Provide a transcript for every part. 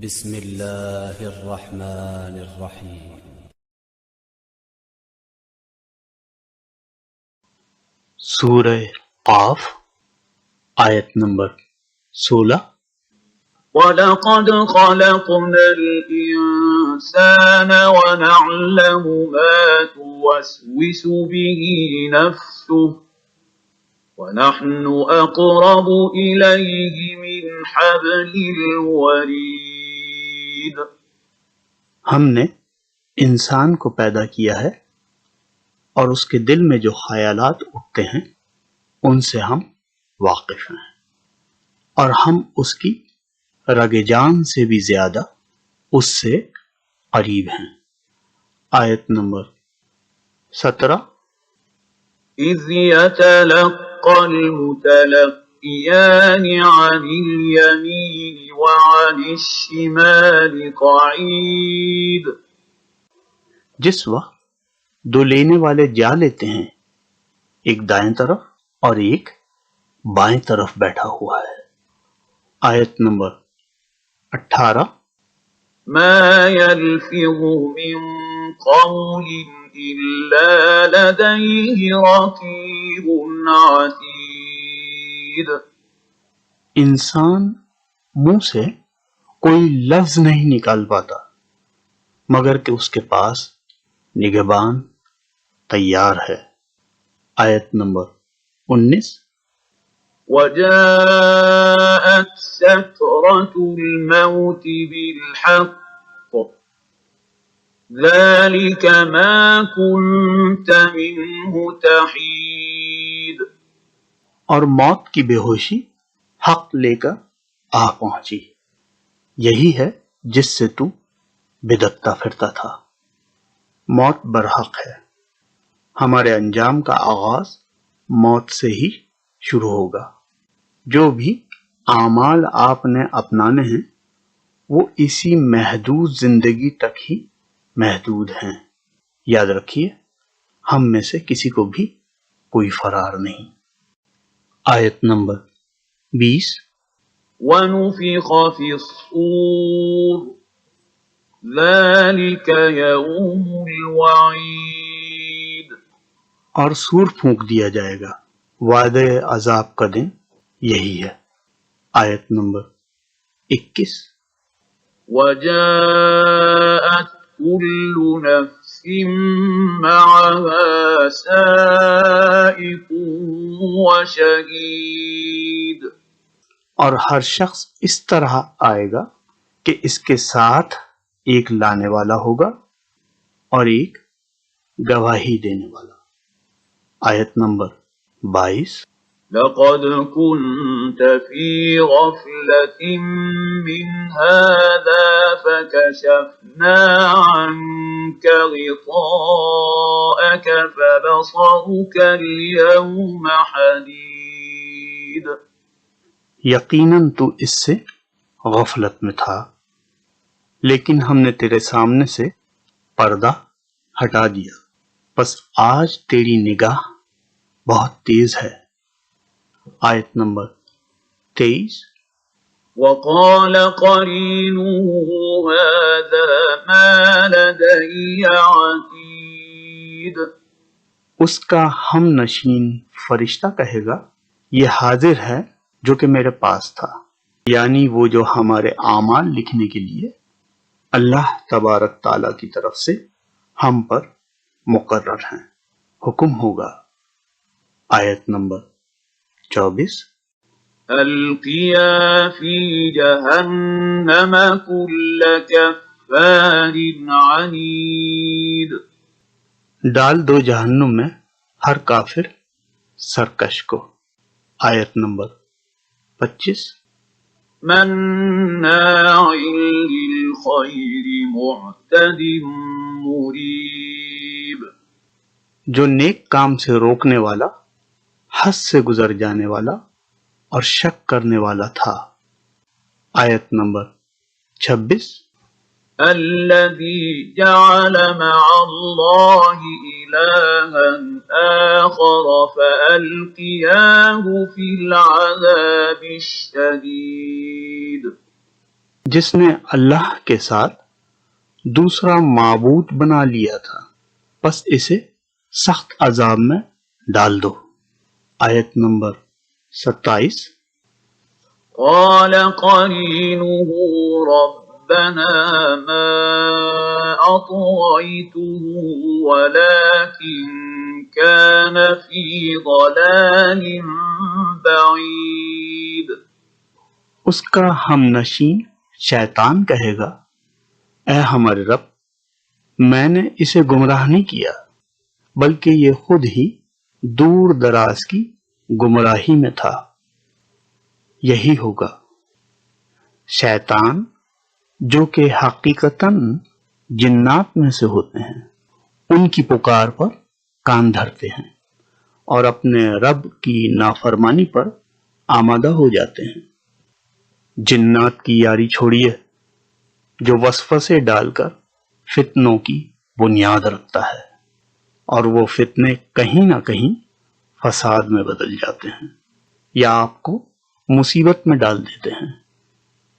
بسم اللہ الرحمن الرحیم۔ سورہ قاف آیت نمبر 16۔ وَلَقَدْ خَلَقْنَا الْإِنسَانَ وَنَعْلَمُ مَا تُوَسْوِسُ بِهِ نَفْسُهُ وَنَحْنُ أَقْرَبُ إِلَيْهِ مِنْ حَبْلِ الْوَرِيدِ۔ ہم نے انسان کو پیدا کیا ہے اور اس کے دل میں جو خیالات اٹھتے ہیں ان سے ہم واقف ہیں، اور ہم اس کی رگ جان سے بھی زیادہ اس سے قریب ہیں۔ آیت نمبر 17۔ إِذْ يَتَلَقَّى الْمُتَلَقِّيَانِ عَنِ الْيَمِينِ وَعَنِ الشِّمَالِ قَعِيدٌ۔ جس وقت دو لینے والے جا لیتے ہیں، ایک دائیں طرف اور ایک بائیں طرف بیٹھا ہوا ہے۔ آیت نمبر 18۔ مَا يَلْفِظُ مِن قَوْلٍ إِلَّا لَدَيْهِ رَقِيبٌ عَتِيدٌ۔ انسان منہ سے کوئی لفظ نہیں نکال پاتا مگر کہ اس کے پاس نگہبان تیار ہے۔ آیت نمبر 19۔ وَجَاءَتْ سَكْرَةُ الْمَوْتِ بِالْحَقِّ ذَلِكَ مَا كُنْتَ مِنْهُ تَحِيدُ۔ اور موت کی بے ہوشی حق لے کر آ پہنچی، یہی ہے جس سے تو بدکتا پھرتا تھا۔ موت برحق ہے، ہمارے انجام کا آغاز موت سے ہی شروع ہوگا۔ جو بھی اعمال آپ نے اپنانے ہیں وہ اسی محدود زندگی تک ہی محدود ہیں۔ یاد رکھیے، ہم میں سے کسی کو بھی کوئی فرار نہیں۔ آیت نمبر 20۔ وَنُفِخَ فِي الصُّورِ ذَلِكَ يَوْمُ الْوَعِيدِ۔ اور سور پھونک دیا جائے گا، وعدے عذاب کا دن یہی ہے۔ آیت نمبر 21۔ وَجَاءَتْ كُلُّ نَفْسٍ مَّعَهَا سَائِقٌ وَشَهِيدٌ۔ اور ہر شخص اس طرح آئے گا کہ اس کے ساتھ ایک لانے والا ہوگا اور ایک گواہی دینے والا۔ آیت نمبر 22۔ لَقَدْ كُنْتَ فِي غَفْلَةٍ مِّنْ هَٰذَا فَكَشَفْنَا عَنكَ غِطَاءَكَ فَبَصَرُكَ الْيَوْمَ حَدِيدٌ۔ یقیناً تو اس سے غفلت میں تھا، لیکن ہم نے تیرے سامنے سے پردہ ہٹا دیا، بس آج تیری نگاہ بہت تیز ہے۔ آیت نمبر 23۔ وَقَالَ قَرِينُهُ هَٰذَا مَا لَدَيَّ عَتِيدٌ۔ اس کا ہم نشین فرشتہ کہے گا، یہ حاضر ہے جو کہ میرے پاس تھا، یعنی وہ جو ہمارے اعمال لکھنے کے لیے اللہ تبارک تعالیٰ کی طرف سے ہم پر مقرر ہیں، حکم ہوگا۔ آیت نمبر 24۔ أَلْقِيَا فِي جَهَنَّمَ كُلَّ كَفَّارٍ عَنِيدٍ۔ ڈال دو جہنم میں ہر کافر سرکش کو۔ آیت نمبر 25۔ مَنَّاعٍ لِّلْخَيْرِ مُعْتَدٍ مُّرِيبٍ۔ جو نیک کام سے روکنے والا، حد سے گزر جانے والا اور شک کرنے والا تھا۔ آیت نمبر 26۔ الَّذِي جَعَلَ مَعَ اللَّهِ إِلَٰهًا آخَرَ فَأَلْقِيَاهُ فِي الْعَذَابِ الشَّدِيدِ۔ جس نے اللہ کے ساتھ دوسرا معبود بنا لیا تھا، بس اسے سخت عذاب میں ڈال دو۔ آیت نمبر 27۔ قال قرينه ربنا ما أطغيته ولكن كان في ضلال بعيد۔ اس کا ہم نشین شیطان کہے گا، اے ہمارے رب، میں نے اسے گمراہ نہیں کیا بلکہ یہ خود ہی دور دراز کی گمراہی میں تھا۔ یہی ہوگا شیطان، جو کہ حقیقتاً جنات میں سے ہوتے ہیں، ان کی پکار پر کان دھرتے ہیں اور اپنے رب کی نافرمانی پر آمادہ ہو جاتے ہیں۔ جنات کی یاری چھوڑیے، جو وسوسے ڈال کر فتنوں کی بنیاد رکھتا ہے، اور وہ فتنے کہیں نہ کہیں فساد میں بدل جاتے ہیں یا آپ کو مصیبت میں ڈال دیتے ہیں،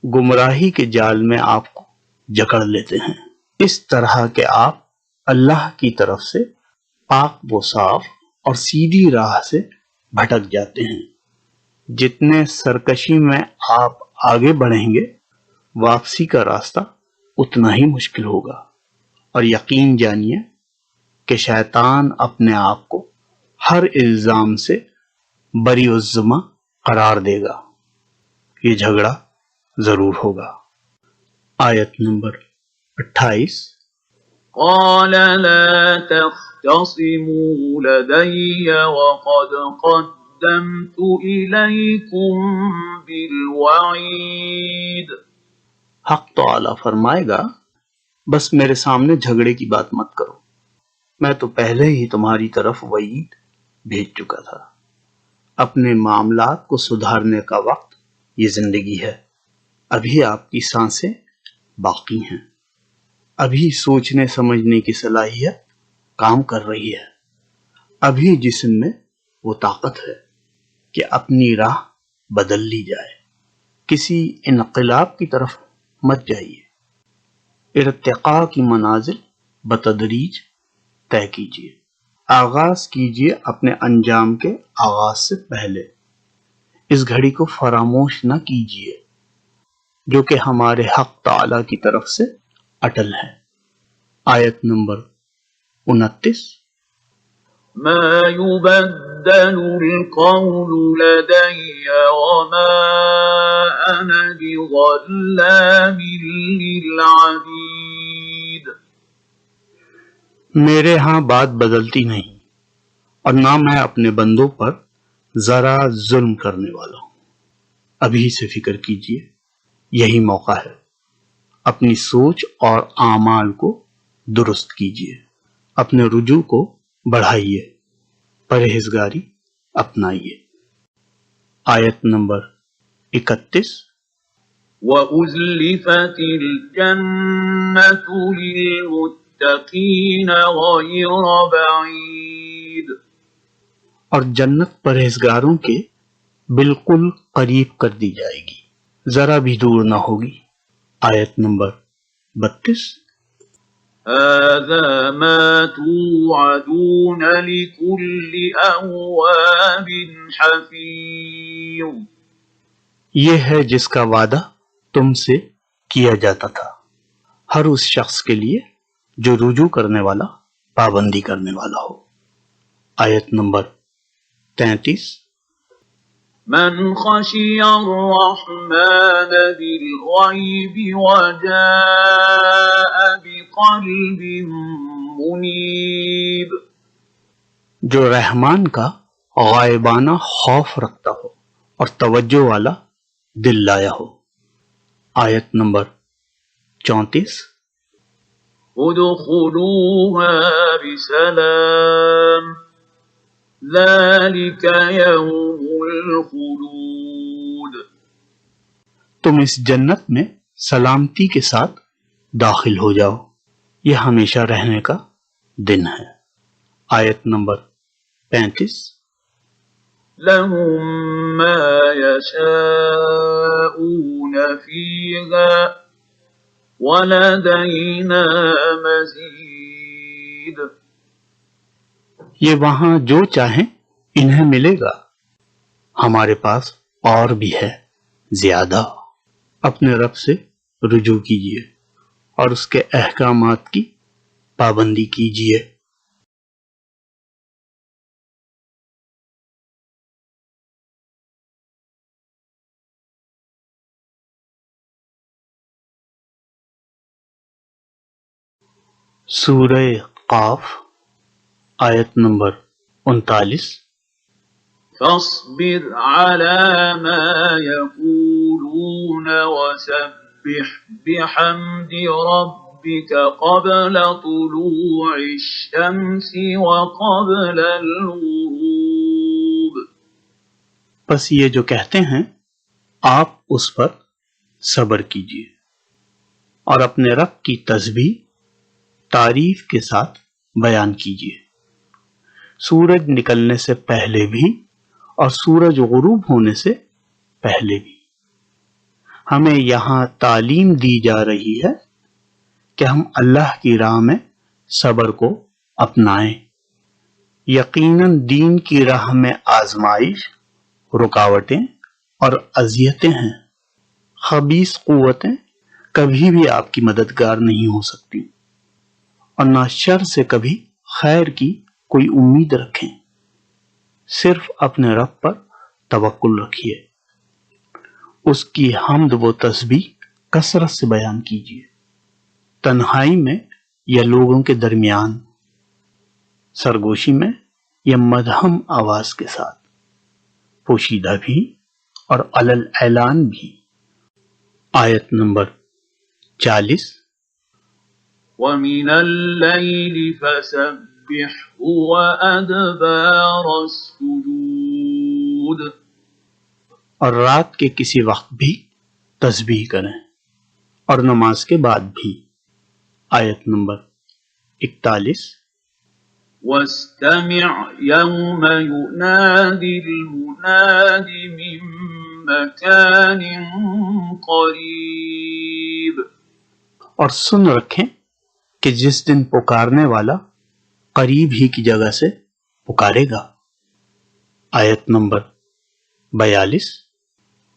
گمراہی کے جال میں آپ کو جکڑ لیتے ہیں، اس طرح کہ آپ اللہ کی طرف سے پاک و صاف اور سیدھی راہ سے بھٹک جاتے ہیں۔ جتنے سرکشی میں آپ آگے بڑھیں گے، واپسی کا راستہ اتنا ہی مشکل ہوگا، اور یقین جانیے کہ شیطان اپنے آپ کو ہر الزام سے بری الذمہ قرار دے گا۔ یہ جھگڑا ضرور ہوگا۔ آیت نمبر 28۔ قال لا تختصموا لدي وقد قدمت إليكم بالوعيد۔ حق تعالی فرمائے گا، بس میرے سامنے جھگڑے کی بات مت کرو، میں تو پہلے ہی تمہاری طرف وعید بھیج چکا تھا۔ اپنے معاملات کو سدھارنے کا وقت یہ زندگی ہے، ابھی آپ کی سانسیں باقی ہیں، ابھی سوچنے سمجھنے کی صلاحیت کام کر رہی ہے، ابھی جسم میں وہ طاقت ہے کہ اپنی راہ بدل لی جائے۔ کسی انقلاب کی طرف مت جائیے، ارتقاء کی منازل بتدریج طے کیجیے، آغاز کیجیے اپنے انجام کے آغاز سے پہلے۔ اس گھڑی کو فراموش نہ کیجیے جو کہ ہمارے حق تعالی کی طرف سے اٹل ہے۔ آیت نمبر 29۔ ما يبدل القول لدي وما أنا بظلام للعبيد۔ میرے ہاں بات بدلتی نہیں، اور نہ میں اپنے بندوں پر ذرا ظلم کرنے والا ہوں۔ ابھی سے فکر کیجیے، یہی موقع ہے، اپنی سوچ اور اعمال کو درست کیجیے، اپنے رجوع کو بڑھائیے، پرہیزگاری اپنائیے۔ آیت نمبر 31۔ وَأُزْلِفَتِ الْجَنَّةُ لِلْمُتَّقِينَ غَيْرَ بَعِيدٍ۔ اور جنت پرہیزگاروں کے بالکل قریب کر دی جائے گی، ذرا بھی دور نہ ہوگی۔ آیت نمبر 32۔ هَذَا مَا تُوعَدُونَ لِكُلِّ أَوَّابٍ حَفِيظٍ۔ یہ ہے جس کا وعدہ تم سے کیا جاتا تھا، ہر اس شخص کے لیے جو رجوع کرنے والا، پابندی کرنے والا ہو۔ آیت نمبر 33۔ من خشي الرحمن بالغيب وجاء بقلب منيب۔ جو رحمان کا غائبانہ خوف رکھتا ہو اور توجہ والا دل لایا ہو۔ آیت نمبر 34۔ ادخلوها بسلام ذلك يوم الخلود۔ تم اس جنت میں سلامتی کے ساتھ داخل ہو جاؤ، یہ ہمیشہ رہنے کا دن ہے۔ آیت نمبر 35۔ لهم ما يشاءون فيها ولدينا مزيد. یہ وہاں جو چاہیں انہیں ملے گا، ہمارے پاس اور بھی ہے زیادہ. اپنے رب سے رجوع کیجیے اور اس کے احکامات کی پابندی کیجیے. سورہ قاف آیت نمبر 39. فاصبر على ما يقولون وسبح بحمد ربك قبل طلوع الشمس وقبل الغروب. بس یہ جو کہتے ہیں آپ اس پر صبر کیجیے اور اپنے رب کی تسبیح تعریف کے ساتھ بیان کیجیے، سورج نکلنے سے پہلے بھی اور سورج غروب ہونے سے پہلے بھی. ہمیں یہاں تعلیم دی جا رہی ہے کہ ہم اللہ کی راہ میں صبر کو اپنائیں. یقیناً دین کی راہ میں آزمائش، رکاوٹیں اور اذیتیں ہیں. خبیث قوتیں کبھی بھی آپ کی مددگار نہیں ہو سکتی اور نہ شر سے کبھی خیر کی کوئی امید رکھیں. صرف اپنے رب پر توکل رکھیے، اس کی حمد و تسبیح کثرت سے بیان کیجیے، تنہائی میں یا لوگوں کے درمیان، سرگوشی میں یا مدھم آواز کے ساتھ، پوشیدہ بھی اور علل اعلان بھی. آیت نمبر 40. ومن الليل فسبحه وأدبار السجود. اور رات کے کسی وقت بھی تسبیح کریں اور نماز کے بعد بھی. آیت نمبر 41. واستمع يوم ينادي المناد من مكان قريب. اور سن رکھیں کہ جس دن پکارنے والا قریب ہی کی جگہ سے پکارے گا. آیت نمبر 42.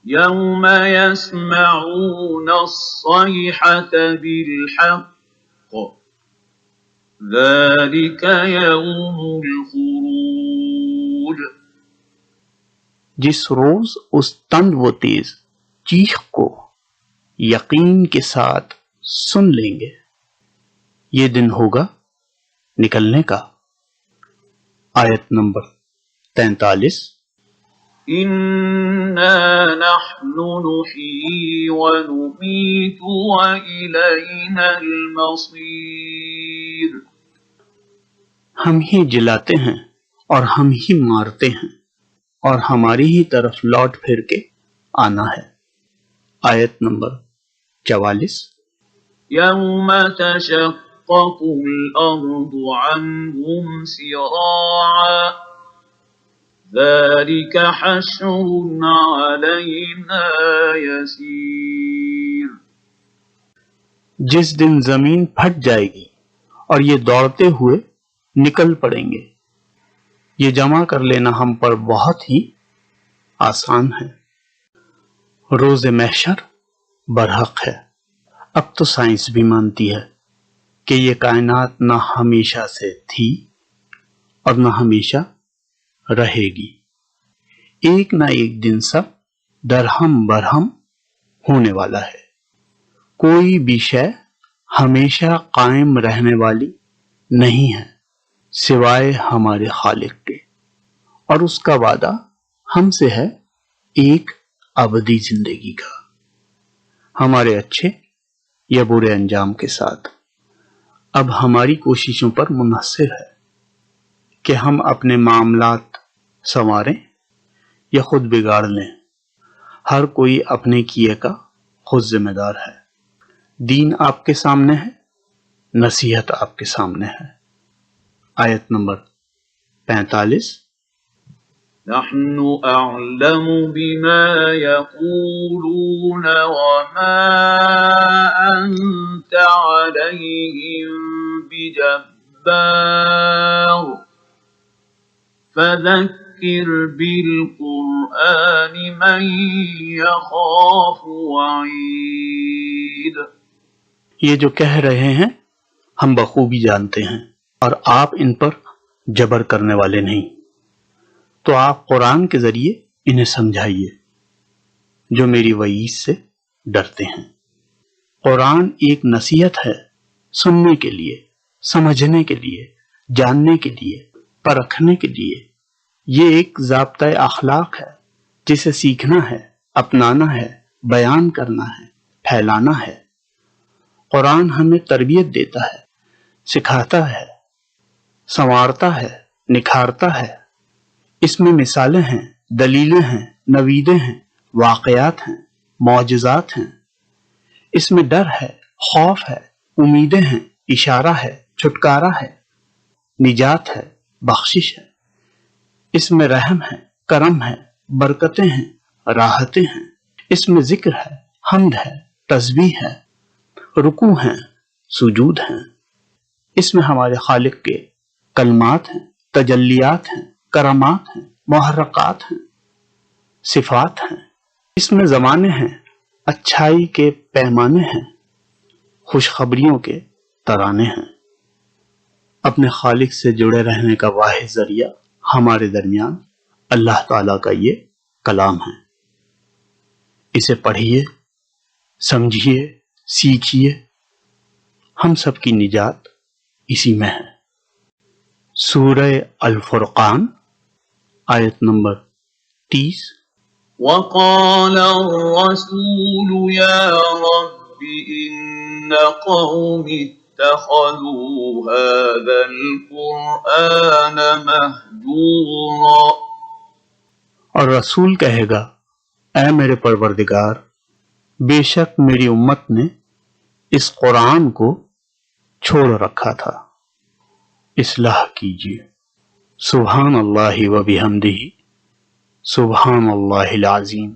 يوم يسمعون الصيحة بالحق ذلك يوم الخروج. جس روز اس تند و تیز چیخ کو یقین کے ساتھ سن لیں گے، یہ دن ہوگا نکلنے کا. آیت نمبر 43. إنا نحن نحيي ونميت وإلينا المصير. ہم ہی جلاتے ہیں اور ہم ہی مارتے ہیں اور ہماری ہی طرف لوٹ پھر کے آنا ہے. آیت نمبر 44. يوم تشقق الأرض عنهم سراعا ذلك حشر علينا يسير. جس دن زمین پھٹ جائے گی اور یہ دوڑتے ہوئے نکل پڑیں گے، یہ جمع کر لینا ہم پر بہت ہی آسان ہے. روز محشر برحق ہے. اب تو سائنس بھی مانتی ہے کہ یہ کائنات نہ ہمیشہ سے تھی اور نہ ہمیشہ رہے گی. ایک نہ ایک دن سب درہم برہم ہونے والا ہے. کوئی بھی شے ہمیشہ قائم رہنے والی نہیں ہے سوائے ہمارے خالق کے، اور اس کا وعدہ ہم سے ہے ایک ابدی زندگی کا، ہمارے اچھے یا برے انجام کے ساتھ. اب ہماری کوششوں پر منحصر ہے کہ ہم اپنے معاملات سنواریں یا خود بگاڑ لیں. ہر کوئی اپنے کیے کا خود ذمہ دار ہے. دین آپ کے سامنے ہے، نصیحت آپ کے سامنے ہے. آیت نمبر 45. نحن أعلم بما يقولون وما أنت عليهم بجبار فذكر بالقرآن من يخاف وعيد. یہ جو کہہ رہے ہیں ہم بخوبی جانتے ہیں اور آپ ان پر جبر کرنے والے نہیں، تو آپ قرآن کے ذریعے انہیں سمجھائیے جو میری وعید سے ڈرتے ہیں. قرآن ایک نصیحت ہے سننے کے لیے، سمجھنے کے لیے، جاننے کے لیے، پرکھنے کے لیے. یہ ایک ضابطۂ اخلاق ہے جسے سیکھنا ہے، اپنانا ہے، بیان کرنا ہے، پھیلانا ہے. قرآن ہمیں تربیت دیتا ہے، سکھاتا ہے، سنوارتا ہے، نکھارتا ہے. اس میں مثالیں ہیں، دلیلیں ہیں، نویدیں ہیں، واقعات ہیں، معجزات ہیں. اس میں ڈر ہے، خوف ہے، امیدیں ہیں، اشارہ ہے، چھٹکارا ہے، نجات ہے، بخشش ہے. اس میں رحم ہے، کرم ہے، برکتیں ہیں، راحتیں ہیں. اس میں ذکر ہے، حمد ہے، تسبیح ہے، رکوع ہیں، سجود ہیں. اس میں ہمارے خالق کے کلمات ہیں، تجلیات ہیں، کرامات ہیں، محرکات ہیں، صفات ہیں. اس میں زمانے ہیں، اچھائی کے پیمانے ہیں، خوشخبریوں کے ترانے ہیں. اپنے خالق سے جڑے رہنے کا واحد ذریعہ ہمارے درمیان اللہ تعالیٰ کا یہ کلام ہے. اسے پڑھیے، سمجھیے، سیکھیے. ہم سب کی نجات اسی میں ہے. سورہ الفرقان آیت نمبر 30. وقال الرسول يا رب إن قومي اتخذوا هذا القرآن مهجورا. اور رسول کہے گا اے میرے پروردگار، بے شک میری امت نے اس قرآن کو چھوڑ رکھا تھا. اصلاح کیجیے. سبحان اللہ و بحمدہ، سبحان اللہ العظیم.